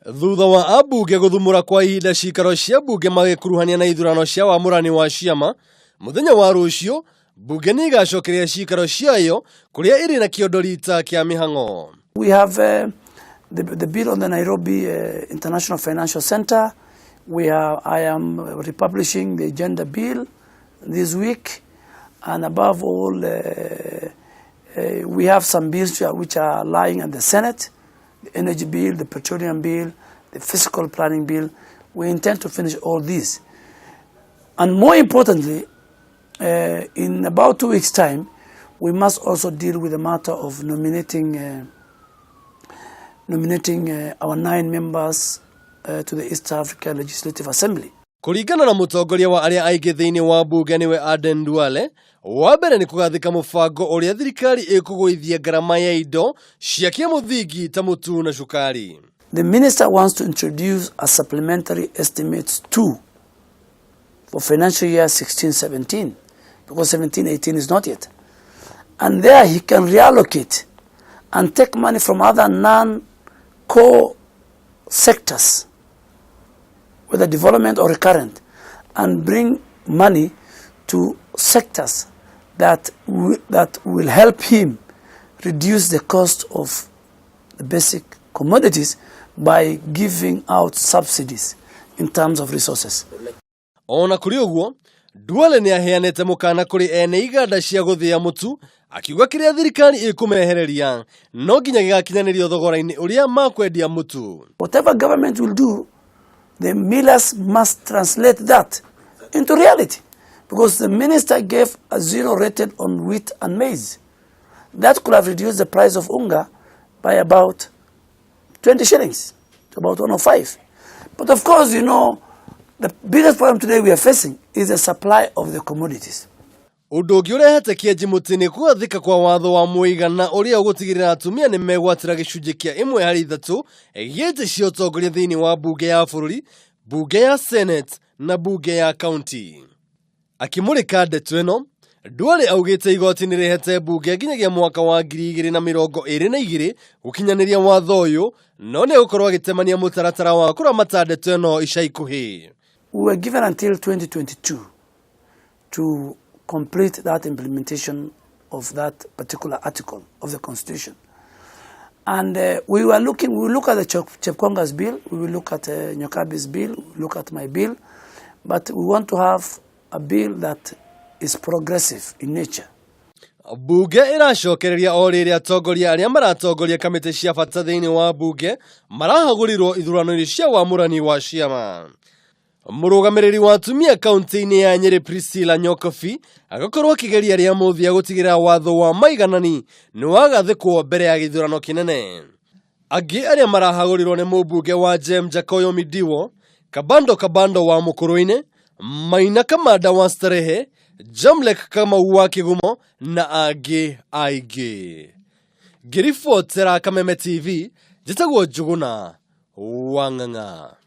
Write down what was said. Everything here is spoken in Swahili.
Thutha wa ambunge guthumura kwa ihinda cikaro cia mbunge magikuruhania na ithurano cia wamũrani wa ciama, muthenya wa rucio mbunge ni igacokeria cikaro ciayo kuria iri na kiondorita kia mihang'o. We have the bill on the Nairobi International Financial Center. I am republishing the agenda bill this week, and above all, we have some bills which are lying in the Senate. The energy bill, the petroleum bill, the fiscal planning bill. We intend to finish all these. And more importantly, in about 2 weeks' time, we must also deal with the matter of nominating our 9 members to the East Africa Legislative Assembly. Kuringana na mutongoria wa aria aingi thiini wa mbunge niwe Aden Duale, wa mbere ni kugathika mubango uria thirikari ikugwithia garama ya indo cia kiamuthingi ta mutu na cukari. The minister wants to introduce a supplementary estimates 2 for financial year 16-17, because 17-18 is not yet. And there he can reallocate and take money from other non-core sectors, whether development or recurrent, and bring money to sectors that will help him reduce the cost of the basic commodities by giving out subsidies in terms of resources. Ona kuri uguo, Duale ni aheanete mukana kuri ene iganda cia guthia mutu, akiuga kiria thirikari ikumehereria no nginya gigakinyanirio thogora-ini uria makwendia mutu. Whatever government will do, the millers must translate that into reality, because the minister gave a 0 rated on wheat and maize. That could have reduced the price of unga by about 20 shillings to about 105. But of course, you know, the biggest problem today we are facing is the supply of the commodities. Undu ungi urehete kienji mutini kugathika kwa watho wa muigana uria ugutigirira atumia ni megwatira gicunji kia 1/3 giti cia utongoria thiini wa mbunge ya bururi, mbunge ya Senate na mbunge ya county. Akimurika ndeto ino, Duale augite igoti ni rihete mbunge nginyagia mwaka wa 2022 gukinyaniria watho uyu, no ni gukorwo agitemania mutaratara wa kuramata ndeto ino ica ikuhi. We were given until 2022 to complete that implementation of that particular article of the Constitution. And we will look at the Chepkonga's bill, we will look at Nyokabi's bill, we will look at my bill, but we want to have a bill that is progressive in nature. Mbunge iracokereria o riria atongoria aria maratongoria kamiti cia bata thiini wa mbunge marahagurirwo ithurano-ini cia wamũrani wa ciama. Murugamiriri wa atumia kaunti-ini ya Nyeri Priscilla Nyokofi agakorwo akigeria ria muthia gutigirira watho wa maiganani ni wagathikwo mbere ya githurano kinene. Angi aria marahagurirwo ni mumbunge wa Jem Jakoyo Midiwo, Kabando wa Mukuruini, Maina Kamanda wa Starehe, Jamlek Kamau wa Kigumo na angi aingi. Ngiribotera Kameme TV, njitagwo Njuguna Wang'ang'a.